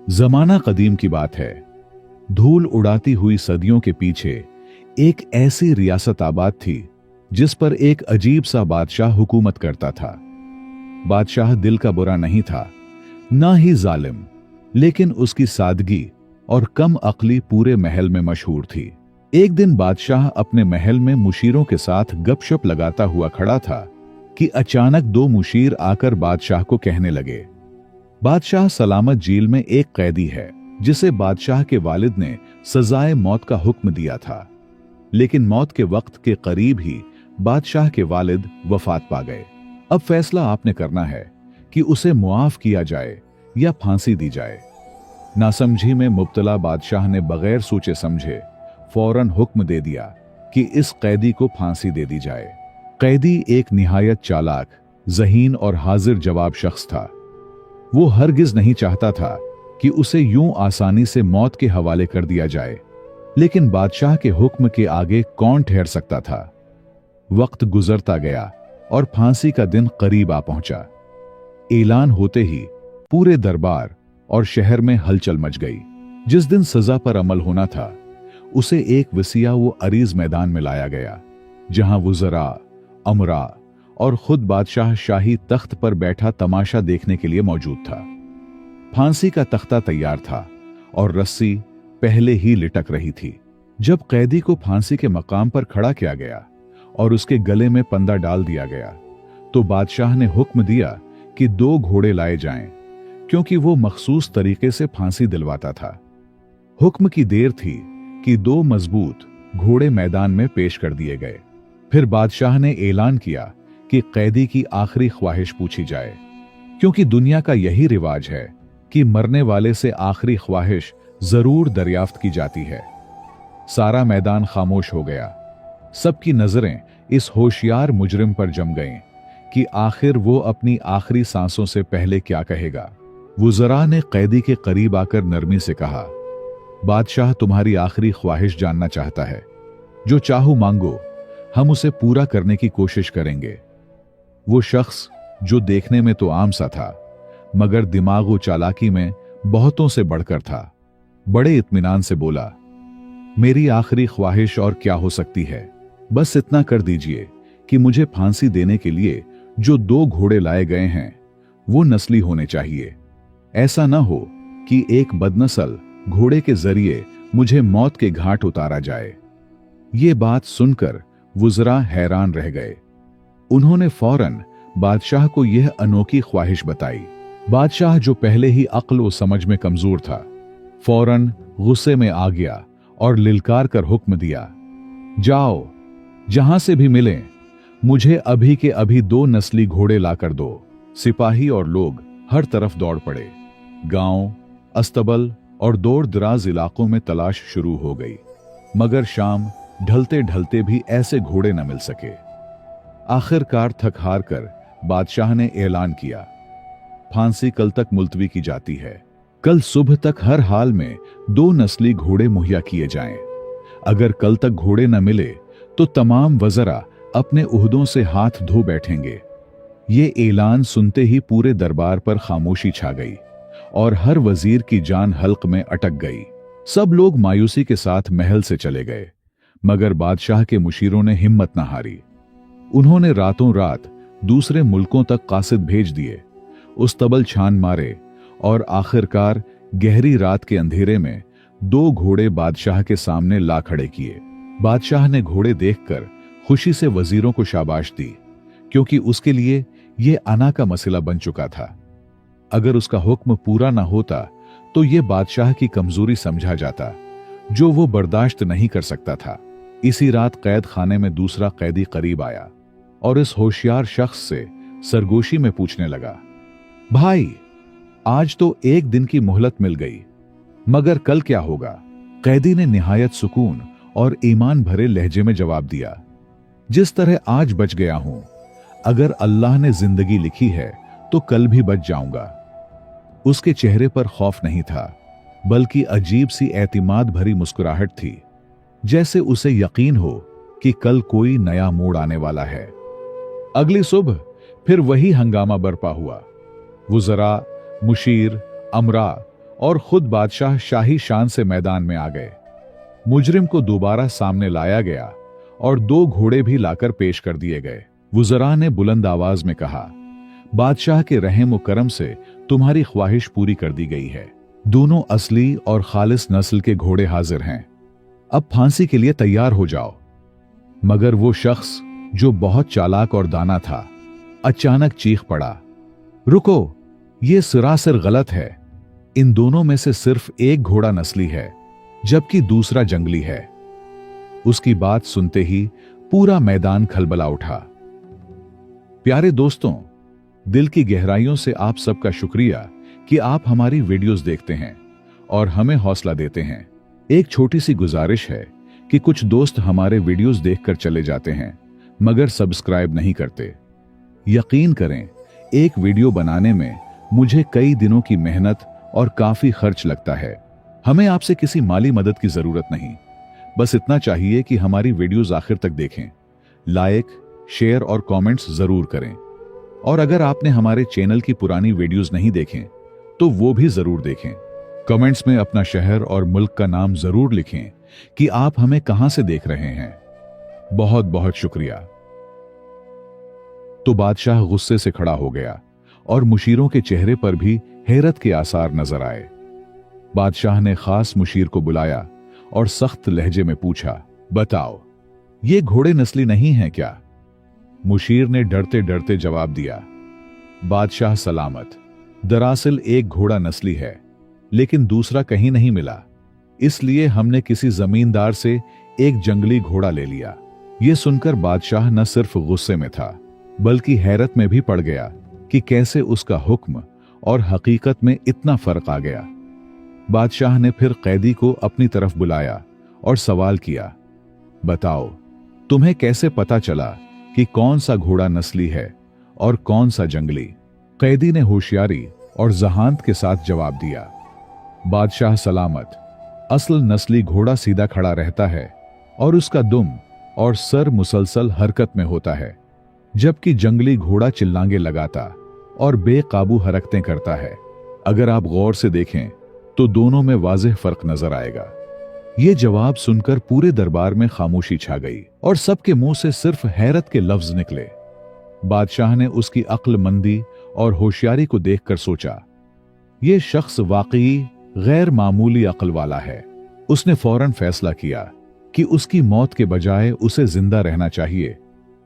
जमाना कदीम की बात है। धूल उड़ाती हुई सदियों के पीछे एक ऐसी रियासत आबाद थी जिस पर एक अजीब सा बादशाह हुकूमत करता था। बादशाह दिल का बुरा नहीं था, ना ही जालिम, लेकिन उसकी सादगी और कम अक्ली पूरे महल में मशहूर थी। एक दिन बादशाह अपने महल में मुशीरों के साथ गपशप लगाता हुआ खड़ा था कि अचानक दो मुशीर आकर बादशाह को कहने लगे, बादशाह सलामत जेल में एक कैदी है जिसे बादशाह के वालिद ने सजाए मौत का हुक्म दिया था, लेकिन मौत के वक्त के करीब ही बादशाह के वालिद वफात पा गए। अब फैसला आपने करना है कि उसे मुआफ किया जाए या फांसी दी जाए। नासमझी में मुब्तला बादशाह ने बगैर सोचे समझे फौरन हुक्म दे दिया कि इस कैदी को फांसी दे दी जाए। कैदी एक निहायत चालाक, ज़हीन और हाजिर जवाब शख्स था। वो हरगिज नहीं चाहता था कि उसे यूं आसानी से मौत के हवाले कर दिया जाए, लेकिन बादशाह के हुक्म के आगे कौन ठहर सकता था। वक्त गुजरता गया और फांसी का दिन करीब आ पहुंचा। ऐलान होते ही पूरे दरबार और शहर में हलचल मच गई। जिस दिन सजा पर अमल होना था उसे एक वसीया वो अरीज मैदान में लाया गया, जहां वुज़रा, अमरा और खुद बादशाह शाही तख्त पर बैठा तमाशा देखने के लिए मौजूद था। फांसी का तख्ता तैयार था और रस्सी पहले ही लिटक रही थी। जब कैदी को फांसी के मकाम पर खड़ा किया गया और उसके गले में पंदा डाल दिया गया, तो बादशाह ने हुक्म दिया कि दो घोड़े लाए जाएं, क्योंकि वो मखसूस तरीके से फांसी दिलवाता था। हुक्म की देर थी कि दो मजबूत घोड़े मैदान में पेश कर दिए गए। फिर बादशाह ने ऐलान किया कि कैदी की आखिरी ख्वाहिश पूछी जाए, क्योंकि दुनिया का यही रिवाज है कि मरने वाले से आखिरी ख्वाहिश जरूर दरियाफ्त की जाती है। सारा मैदान खामोश हो गया। सबकी नजरें इस होशियार मुजरिम पर जम गईं कि आखिर वो अपनी आखिरी सांसों से पहले क्या कहेगा। वुज़रा ने कैदी के करीब आकर नरमी से कहा, बादशाह तुम्हारी आखिरी ख्वाहिश जानना चाहता है। जो चाहो मांगो, हम उसे पूरा करने की कोशिश करेंगे। वो शख्स, जो देखने में तो आम सा था, मगर दिमाग व चालाकी में बहुतों से बढ़कर था, बड़े इत्मीनान से बोला, मेरी आखिरी ख्वाहिश और क्या हो सकती है। बस इतना कर दीजिए कि मुझे फांसी देने के लिए जो दो घोड़े लाए गए हैं वो नस्ली होने चाहिए। ऐसा न हो कि एक बदनस्ल घोड़े के जरिए मुझे मौत के घाट उतारा जाए। ये बात सुनकर वुज़रा हैरान रह गए। उन्होंने फौरन बादशाह को यह अनोखी ख्वाहिश बताई। बादशाह, जो पहले ही अक्ल व समझ में कमजोर था, फौरन गुस्से में आ गया और लिलकार कर हुक्म दिया, जाओ, जहां से भी मिलें, मुझे अभी के अभी दो नस्ली घोड़े लाकर दो। सिपाही और लोग हर तरफ दौड़ पड़े। गांव, अस्तबल और दूर दराज इलाकों में तलाश शुरू हो गई, मगर शाम ढलते ढलते भी ऐसे घोड़े न मिल सके। आखिरकार थक हार कर बादशाह ने ऐलान किया, फांसी कल तक मुलतवी की जाती है। कल सुबह तक हर हाल में दो नस्ली घोड़े मुहैया किए जाएं। अगर कल तक घोड़े न मिले तो तमाम वज़रा अपने उहदों से हाथ धो बैठेंगे। ये ऐलान सुनते ही पूरे दरबार पर खामोशी छा गई और हर वजीर की जान हल्क में अटक गई। सब लोग मायूसी के साथ महल से चले गए, मगर बादशाह के मुशीरों ने हिम्मत न हारी। उन्होंने रातों रात दूसरे मुल्कों तक कासिद भेज दिए, उस्तबल छान मारे और आखिरकार गहरी रात के अंधेरे में दो घोड़े बादशाह के सामने ला खड़े किए। बादशाह ने घोड़े देखकर खुशी से वजीरों को शाबाश दी, क्योंकि उसके लिए यह अना का मसला बन चुका था। अगर उसका हुक्म पूरा ना होता तो यह बादशाह की कमजोरी समझा जाता, जो वो बर्दाश्त नहीं कर सकता था। इसी रात कैद खाने में दूसरा कैदी करीब आया और इस होशियार शख्स से सरगोशी में पूछने लगा, भाई, आज तो एक दिन की मोहलत मिल गई, मगर कल क्या होगा। कैदी ने निहायत सुकून और ईमान भरे लहजे में जवाब दिया, जिस तरह आज बच गया हूं, अगर अल्लाह ने जिंदगी लिखी है तो कल भी बच जाऊंगा। उसके चेहरे पर खौफ नहीं था, बल्कि अजीब सी एतिमाद भरी मुस्कुराहट थी, जैसे उसे यकीन हो कि कल कोई नया मोड़ आने वाला है। अगली सुबह फिर वही हंगामा बरपा हुआ। वुज़रा, मुशीर, अमरा और खुद बादशाह शाही शान से मैदान में आ गए। मुजरिम को दोबारा सामने लाया गया और 2 घोड़े भी लाकर पेश कर दिए गए। वुज़रा ने बुलंद आवाज में कहा, बादशाह के रहम व करम से तुम्हारी ख्वाहिश पूरी कर दी गई है। दोनों असली और खालिस नस्ल के घोड़े हाजिर हैं। अब फांसी के लिए तैयार हो जाओ। मगर वो शख्स जो बहुत चालाक और दाना था, अचानक चीख पड़ा, रुको, ये सरासर गलत है। इन दोनों में से सिर्फ एक घोड़ा नस्ली है, जबकि दूसरा जंगली है। उसकी बात सुनते ही पूरा मैदान खलबला उठा। प्यारे दोस्तों, दिल की गहराइयों से आप सबका शुक्रिया कि आप हमारी वीडियोस देखते हैं और हमें हौसला देते हैं। एक छोटी सी गुजारिश है कि कुछ दोस्त हमारे वीडियोस देखकर चले जाते हैं मगर सब्सक्राइब नहीं करते। यकीन करें, एक वीडियो बनाने में मुझे कई दिनों की मेहनत और काफी खर्च लगता है। हमें आपसे किसी माली मदद की जरूरत नहीं, बस इतना चाहिए कि हमारी वीडियोस आखिर तक देखें, लाइक, शेयर और कमेंट्स जरूर करें। और अगर आपने हमारे चैनल की पुरानी वीडियोस नहीं देखें तो वो भी जरूर देखें। कमेंट्स में अपना शहर और मुल्क का नाम जरूर लिखें कि आप हमें कहां से देख रहे हैं। बहुत बहुत शुक्रिया। तो बादशाह गुस्से से खड़ा हो गया और मुशीरों के चेहरे पर भी हैरत के आसार नजर आए। बादशाह ने खास मुशीर को बुलाया और सख्त लहजे में पूछा, बताओ, ये घोड़े नस्ली नहीं हैं क्या? मुशीर ने डरते डरते जवाब दिया, बादशाह सलामत, दरअसल एक घोड़ा नस्ली है, लेकिन दूसरा कहीं नहीं मिला, इसलिए हमने किसी जमींदार से एक जंगली घोड़ा ले लिया। यह सुनकर बादशाह न सिर्फ गुस्से में था बल्कि हैरत में भी पड़ गया कि कैसे उसका हुक्म और हकीकत में इतना फर्क आ गया। बादशाह ने फिर कैदी को अपनी तरफ बुलाया और सवाल किया, बताओ, तुम्हें कैसे पता चला कि कौन सा घोड़ा नस्ली है और कौन सा जंगली? कैदी ने होशियारी और जहानत के साथ जवाब दिया, बादशाह सलामत, असल नस्ली घोड़ा सीधा खड़ा रहता है और उसका दुम और सर मुसलसल हरकत में होता है, जबकि जंगली घोड़ा चिल्लांगे लगाता और बेकाबू हरकतें करता है। अगर आप गौर से देखें तो दोनों में वाज़ेह फर्क नजर आएगा। ये जवाब सुनकर पूरे दरबार में खामोशी छा गई और सबके मुंह से सिर्फ हैरत के लफ्ज निकले। बादशाह ने उसकी अक्लमंदी और होशियारी को देखकर सोचा, यह शख्स वाकई गैर मामूली अक्ल वाला है। उसने फौरन फैसला किया कि उसकी मौत के बजाय उसे जिंदा रहना चाहिए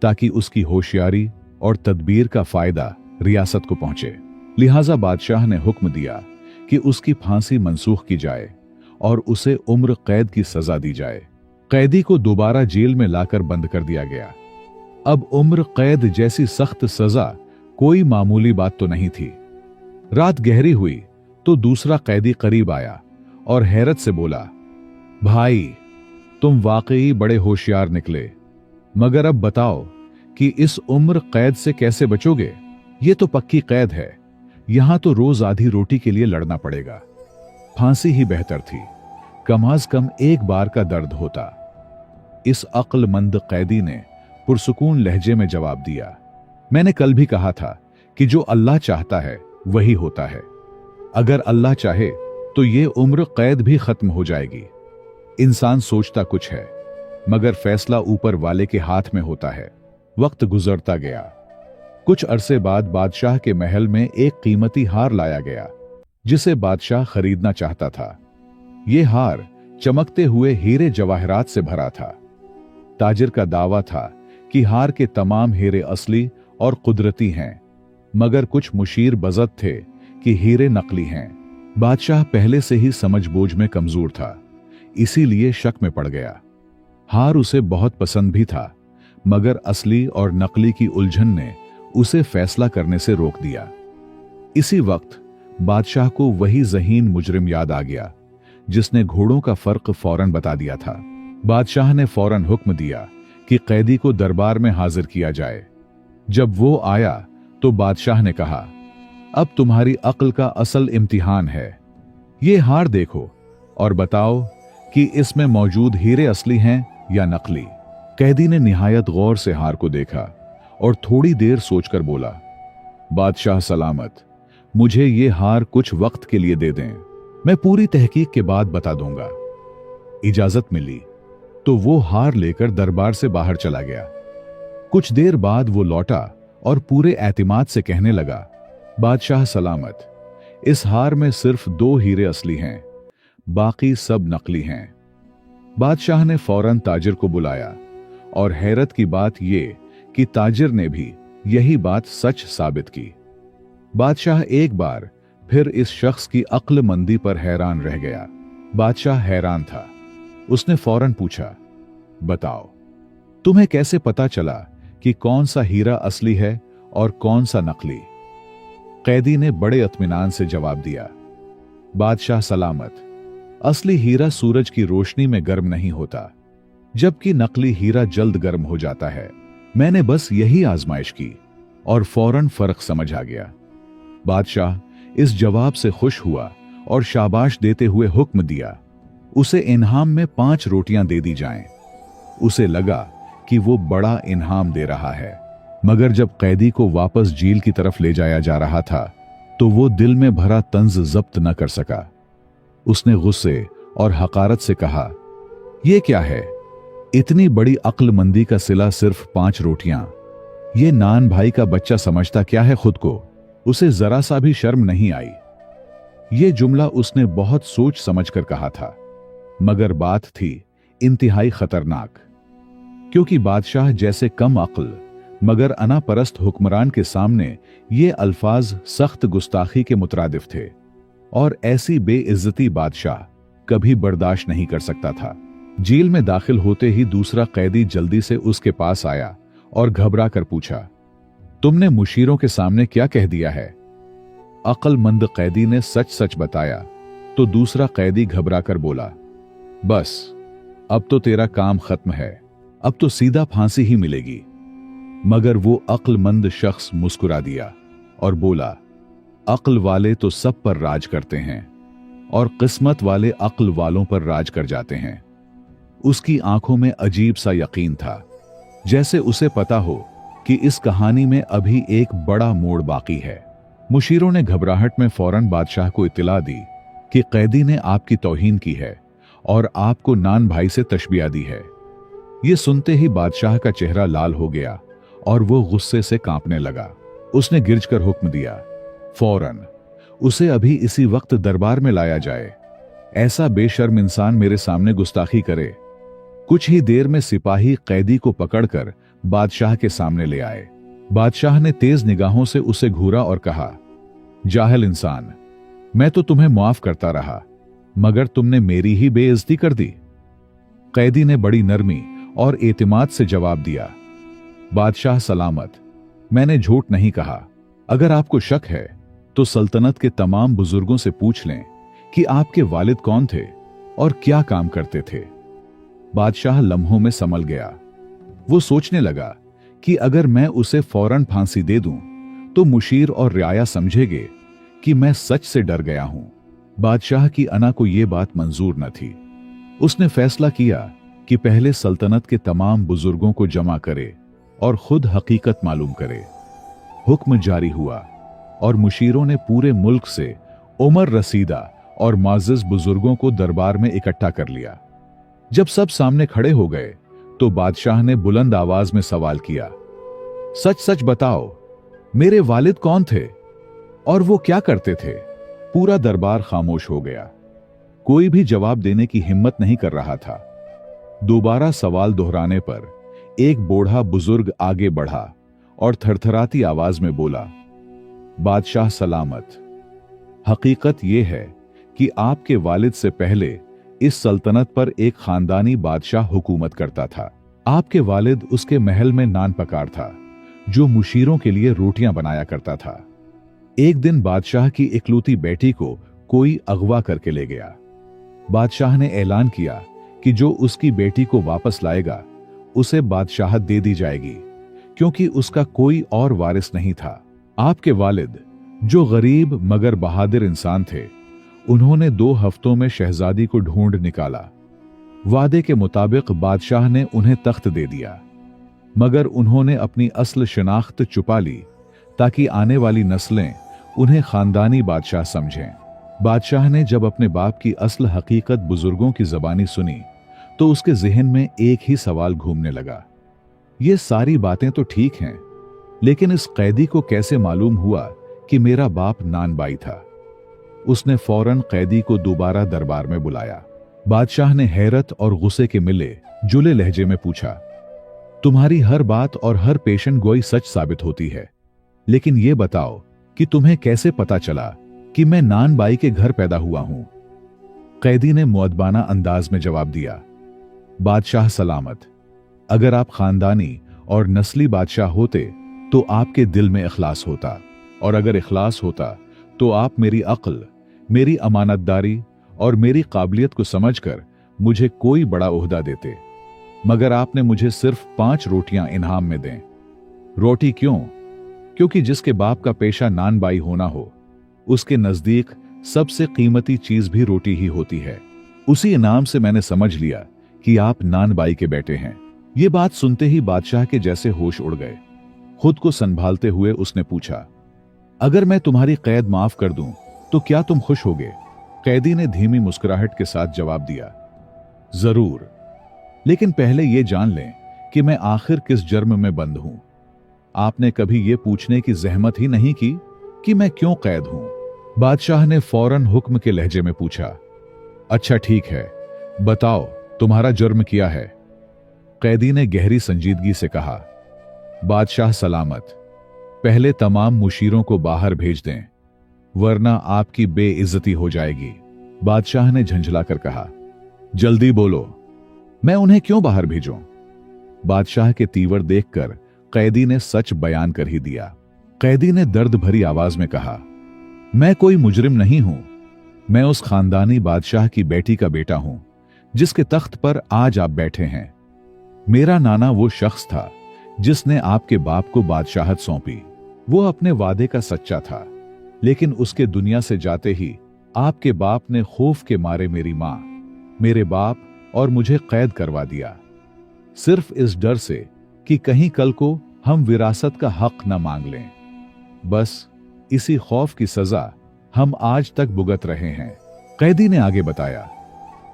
ताकि उसकी होशियारी और तदबीर का फायदा रियासत को पहुंचे। लिहाजा बादशाह ने हुक्म दिया कि उसकी फांसी मंसूख की जाए और उसे उम्र कैद की सजा दी जाए। कैदी को दोबारा जेल में लाकर बंद कर दिया गया। अब उम्र कैद जैसी सख्त सजा कोई मामूली बात तो नहीं थी। रात गहरी हुई तो दूसरा कैदी करीब आया और हैरत से बोला, भाई, तुम वाकई बड़े होशियार निकले, मगर अब बताओ कि इस उम्र कैद से कैसे बचोगे? ये तो पक्की कैद है, यहां तो रोज आधी रोटी के लिए लड़ना पड़ेगा। फांसी ही बेहतर थी, कम अज कम एक बार का दर्द होता। इस अक्लमंद कैदी ने पुरसुकून लहजे में जवाब दिया, मैंने कल भी कहा था कि जो अल्लाह चाहता है वही होता है। अगर अल्लाह चाहे तो ये उम्र कैद भी खत्म हो जाएगी। इंसान सोचता कुछ है मगर फैसला ऊपर वाले के हाथ में होता है। वक्त गुजरता गया। कुछ अरसे बाद बादशाह के महल में एक कीमती हार लाया गया जिसे बादशाह खरीदना चाहता था। यह हार चमकते हुए हीरे जवाहरात से भरा था। ताजिर का दावा था कि हार के तमाम हीरे असली और कुदरती हैं, मगर कुछ मुशीर बज़द थे कि हीरे नकली हैं। बादशाह पहले से ही समझबूझ में कमजोर था, इसीलिए शक में पड़ गया। हार उसे बहुत पसंद भी था, मगर असली और नकली की उलझन ने उसे फैसला करने से रोक दिया। इसी वक्त बादशाह को वही ज़हीन मुजरिम याद आ गया जिसने घोड़ों का फर्क फौरन बता दिया था। बादशाह ने फौरन हुक्म दिया कि कैदी को दरबार में हाजिर किया जाए। जब वो आया तो बादशाह ने कहा, अब तुम्हारी अक्ल का असल इम्तिहान है। ये हार देखो और बताओ कि इसमें मौजूद हीरे असली हैं या नकली। कैदी ने निहायत गौर से हार को देखा और थोड़ी देर सोचकर बोला, बादशाह सलामत, मुझे ये हार कुछ वक्त के लिए दे दें, मैं पूरी तहकीक के बाद बता दूंगा। इजाजत मिली तो वो हार लेकर दरबार से बाहर चला गया। कुछ देर बाद वो लौटा और पूरे एतमाद से कहने लगा, बादशाह सलामत, इस हार में सिर्फ 2 हीरे असली हैं, बाकी सब नकली हैं। बादशाह ने फौरन ताजिर को बुलाया और हैरत की बात यह कि ताजिर ने भी यही बात सच साबित की। बादशाह एक बार फिर इस शख्स की अक्लमंदी पर हैरान रह गया। बादशाह हैरान था। उसने फौरन पूछा, बताओ तुम्हें कैसे पता चला कि कौन सा हीरा असली है और कौन सा नकली? कैदी ने बड़े इत्मीनान से जवाब दिया, बादशाह सलामत, असली हीरा सूरज की रोशनी में गर्म नहीं होता, जबकि नकली हीरा जल्द गर्म हो जाता है। मैंने बस यही आजमाइश की और फौरन फर्क समझ आ गया। बादशाह इस जवाब से खुश हुआ और शाबाश देते हुए हुक्म दिया, उसे इनाम में 5 रोटियां दे दी जाएं। उसे लगा कि वो बड़ा इनाम दे रहा है, मगर जब कैदी को वापस जेल की तरफ ले जाया जा रहा था तो वो दिल में भरा तंज जब्त न कर सका। उसने गुस्से और हकारत से कहा, यह क्या है? इतनी बड़ी अक्लमंदी का सिला सिर्फ 5 रोटियां। ये नान भाई का बच्चा समझता क्या है खुद को? उसे जरा सा भी शर्म नहीं आई। ये जुमला उसने बहुत सोच समझकर कहा था, मगर बात थी इंतहाई खतरनाक, क्योंकि बादशाह जैसे कम अक्ल मगर अनापरस्त हुक्मरान के सामने ये अल्फाज सख्त गुस्ताखी के मुतरादिफ थे, और ऐसी बेइज्जती बादशाह कभी बर्दाश्त नहीं कर सकता था। जेल में दाखिल होते ही दूसरा कैदी जल्दी से उसके पास आया और घबरा कर पूछा, तुमने मुशीरों के सामने क्या कह दिया है? अक्लमंद कैदी ने सच सच बताया तो दूसरा कैदी घबरा कर बोला, बस अब तो तेरा काम खत्म है, अब तो सीधा फांसी ही मिलेगी। मगर वो अक्लमंद शख्स मुस्कुरा दिया और बोला, अक्ल वाले तो सब पर राज करते हैं और किस्मत वाले अक्ल वालों पर राज कर जाते हैं। उसकी आंखों में अजीब सा यकीन था, जैसे उसे पता हो कि इस कहानी में अभी एक बड़ा मोड़ बाकी है। मुशीरों ने घबराहट में फौरन बादशाह को इत्तला दी कि कैदी ने आपकी तौहीन की है और आपको नान भाई से तशबिया दी है। यह सुनते ही बादशाह का चेहरा लाल हो गया और वो गुस्से से कांपने लगा। उसने गिरजकर हुक्म दिया, फौरन उसे अभी इसी वक्त दरबार में लाया जाए। ऐसा बेशर्म इंसान मेरे सामने गुस्ताखी करे। कुछ ही देर में सिपाही कैदी को पकड़कर बादशाह के सामने ले आए। बादशाह ने तेज निगाहों से उसे घूरा और कहा, जाहिल इंसान, मैं तो तुम्हें माफ करता रहा, मगर तुमने मेरी ही बेइज्जती कर दी। कैदी ने बड़ी नरमी और एतमाद से जवाब दिया, बादशाह सलामत, मैंने झूठ नहीं कहा। अगर आपको शक है तो सल्तनत के तमाम बुजुर्गों से पूछ लें कि आपके वालिद कौन थे और क्या काम करते थे। बादशाह लम्हों में संभल गया। वो सोचने लगा कि अगर मैं उसे फौरन फांसी दे दूं तो मुशीर और रियाया समझेंगे कि मैं सच से डर गया हूं। बादशाह की अना को यह बात मंजूर न थी। उसने फैसला किया कि पहले सल्तनत के तमाम बुजुर्गों को जमा करे और खुद हकीकत मालूम करे। हुक्म जारी हुआ और मुशीरों ने पूरे मुल्क से उमर रसीदा और माजिज बुजुर्गों को दरबार में इकट्ठा कर लिया। जब सब सामने खड़े हो गए तो बादशाह ने बुलंद आवाज में सवाल किया, सच सच बताओ, मेरे वालिद कौन थे और वो क्या करते थे? पूरा दरबार खामोश हो गया। कोई भी जवाब देने की हिम्मत नहीं कर रहा था। दोबारा सवाल दोहराने पर एक बूढ़ा बुजुर्ग आगे बढ़ा और थरथराती आवाज में बोला, बादशाह सलामत, हकीकत यह है कि आपके वालिद से पहले इस सल्तनत पर एक खानदानी बादशाह हुकूमत करता था। आपके वालिद उसके महल में नान पकार था, जो मुशीरों के लिए रोटियां बनाया करता था। एक दिन बादशाह की इकलौती बेटी को कोई अगवा करके ले गया। बादशाह ने ऐलान किया कि जो उसकी बेटी को वापस लाएगा उसे बादशाहत दे दी जाएगी, क्योंकि उसका कोई और वारिस नहीं था। आपके वालिद, जो गरीब मगर बहादुर इंसान थे, उन्होंने 2 हफ्तों में शहजादी को ढूंढ निकाला। वादे के मुताबिक बादशाह ने उन्हें तख्त दे दिया, मगर उन्होंने अपनी असल शनाख्त छुपा ली ताकि आने वाली नस्लें उन्हें खानदानी बादशाह समझें। बादशाह ने जब अपने बाप की असल हकीकत बुजुर्गों की जबानी सुनी तो उसके जहन में एक ही सवाल घूमने लगा। ये सारी बातें तो ठीक हैं, लेकिन इस कैदी को कैसे मालूम हुआ कि मेरा बाप नानबाई था? उसने फौरन कैदी को दोबारा दरबार में बुलाया। बादशाह ने हैरत और गुस्से के मिले जुले लहजे में पूछा, तुम्हारी हर बात और हर पेशन गोई सच साबित होती है, लेकिन यह बताओ कि तुम्हें कैसे पता चला कि मैं नानबाई के घर पैदा हुआ हूं? कैदी ने मुअद्दबाना अंदाज में जवाब दिया, बादशाह सलामत, अगर आप खानदानी और नस्ली बादशाह होते तो आपके दिल में इखलास होता, और अगर इखलास होता तो आप मेरी अक्ल, मेरी अमानतदारी और मेरी काबिलियत को समझकर मुझे कोई बड़ा ओहदा देते। मगर आपने मुझे सिर्फ 5 रोटियां इनाम में दें। रोटी क्यों? क्योंकि जिसके बाप का पेशा नानबाई होना हो, उसके नजदीक सबसे कीमती चीज भी रोटी ही होती है। उसी इनाम से मैंने समझ लिया कि आप नानबाई के बेटे हैं। ये बात सुनते ही बादशाह के जैसे होश उड़ गए। खुद को संभालते हुए उसने पूछा, अगर मैं तुम्हारी कैद माफ कर दूं तो क्या तुम खुश होगे? कैदी ने धीमी मुस्कुराहट के साथ जवाब दिया, जरूर, लेकिन पहले यह जान लें कि मैं आखिर किस जुर्म में बंद हूं। आपने कभी यह पूछने की जहमत ही नहीं की कि मैं क्यों कैद हूं? बादशाह ने फौरन हुक्म के लहजे में पूछा, अच्छा ठीक है, बताओ तुम्हारा जुर्म क्या है? कैदी ने गहरी संजीदगी से कहा, बादशाह सलामत, पहले तमाम मुशीरों को बाहर भेज दें, वरना आपकी बेइज्जती हो जाएगी। बादशाह ने झंझलाकर कहा, जल्दी बोलो, मैं उन्हें क्यों बाहर भेजूं? बादशाह के तीवर देखकर कैदी ने सच बयान कर ही दिया। कैदी ने दर्द भरी आवाज में कहा, मैं कोई मुजरिम नहीं हूं, मैं उस खानदानी बादशाह की बेटी का बेटा हूं जिसके तख्त पर आज आप बैठे हैं। मेरा नाना वो शख्स था जिसने आपके बाप को बादशाहत सौंपी। वो अपने वादे का सच्चा था, लेकिन उसके दुनिया से जाते ही आपके बाप ने खौफ के मारे मेरी मां, मेरे बाप और मुझे कैद करवा दिया, सिर्फ इस डर से कि कहीं कल को हम विरासत का हक न मांग लें। बस इसी खौफ की सजा हम आज तक भुगत रहे हैं। कैदी ने आगे बताया,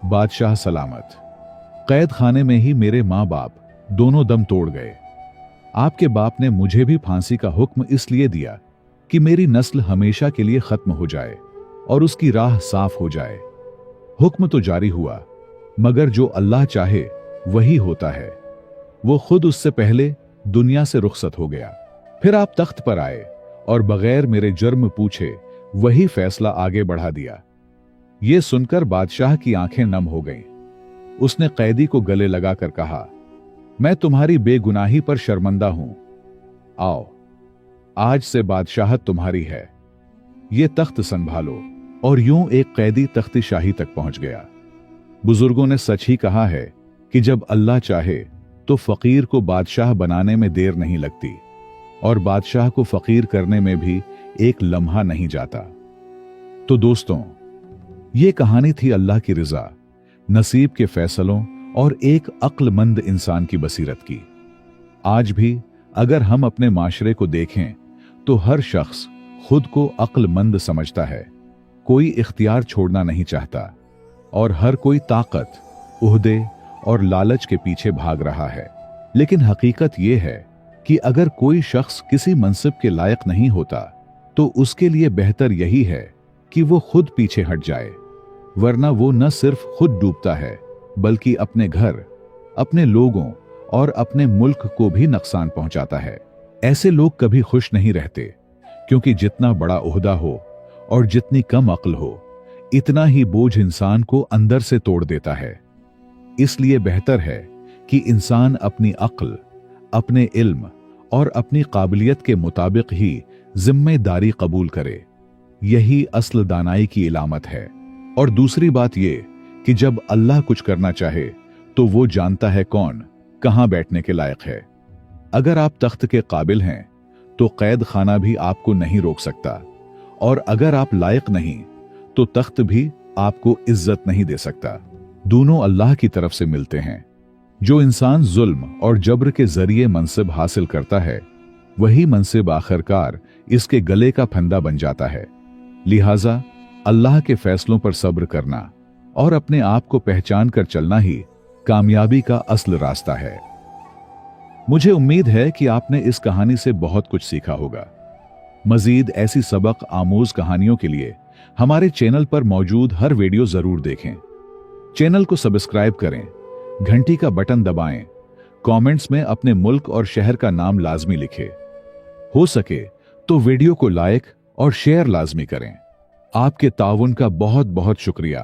बादशाह सलामत, कैद खाने में ही मेरे मां बाप दोनों दम तोड़ गए। आपके बाप ने मुझे भी फांसी का हुक्म इसलिए दिया कि मेरी नस्ल हमेशा के लिए खत्म हो जाए और उसकी राह साफ हो जाए। हुक्म तो जारी हुआ, मगर जो अल्लाह चाहे वही होता है। वो खुद उससे पहले दुनिया से रुखसत हो गया। फिर आप तख्त पर आए और बगैर मेरे जुर्म पूछे वही फैसला आगे बढ़ा दिया। यह सुनकर बादशाह की आंखें नम हो गईं। उसने कैदी को गले लगाकर कहा, मैं तुम्हारी बेगुनाही पर शर्मिंदा हूं। आओ, आज से बादशाहत तुम्हारी है। ये तख्त संभालो। और यूं एक कैदी तख्ती शाही तक पहुंच गया। बुजुर्गों ने सच ही कहा है कि जब अल्लाह चाहे तो फकीर को बादशाह बनाने में देर नहीं लगती, और बादशाह को फकीर करने में भी एक लम्हा नहीं जाता। तो दोस्तों, ये कहानी थी अल्लाह की रिजा, नसीब के फैसलों और एक अक्लमंद इंसान की बसीरत की। आज भी अगर हम अपने माशरे को देखें तो हर शख्स खुद को अक्लमंद समझता है, कोई इख्तियार छोड़ना नहीं चाहता, और हर कोई ताकत, उहदे और लालच के पीछे भाग रहा है। लेकिन हकीकत यह है कि अगर कोई शख्स किसी मनसिब के लायक नहीं होता तो उसके लिए बेहतर यही है कि वो खुद पीछे हट जाए, वरना वो न सिर्फ खुद डूबता है बल्कि अपने घर, अपने लोगों और अपने मुल्क को भी नुकसान पहुंचाता है। ऐसे लोग कभी खुश नहीं रहते, क्योंकि जितना बड़ा ओहदा हो और जितनी कम अक्ल हो, इतना ही बोझ इंसान को अंदर से तोड़ देता है। इसलिए बेहतर है कि इंसान अपनी अक्ल, अपने इल्म और अपनी काबिलियत के मुताबिक ही जिम्मेदारी कबूल करे। यही असल दानाई की इलामत है। और दूसरी बात यह कि जब अल्लाह कुछ करना चाहे तो वो जानता है कौन कहां बैठने के लायक है। अगर आप तख्त के काबिल हैं तो कैद खाना भी आपको नहीं रोक सकता, और अगर आप लायक नहीं तो तख्त भी आपको इज्जत नहीं दे सकता। दोनों अल्लाह की तरफ से मिलते हैं। जो इंसान जुल्म और जब्र के जरिए मनसिब हासिल करता है, वही मनसिब आखिरकार इसके गले का फंदा बन जाता है। लिहाजा अल्लाह के फैसलों पर सब्र करना और अपने आप को पहचान कर चलना ही कामयाबी का असल रास्ता है। मुझे उम्मीद है कि आपने इस कहानी से बहुत कुछ सीखा होगा। मजीद ऐसी सबक आमूज कहानियों के लिए हमारे चैनल पर मौजूद हर वीडियो जरूर देखें। चैनल को सब्सक्राइब करें, घंटी का बटन दबाएं, कमेंट्स में अपने मुल्क और शहर का नाम लाजमी लिखें। हो सके तो वीडियो को लाइक और शेयर लाजमी करें। आपके ताउन का बहुत बहुत शुक्रिया।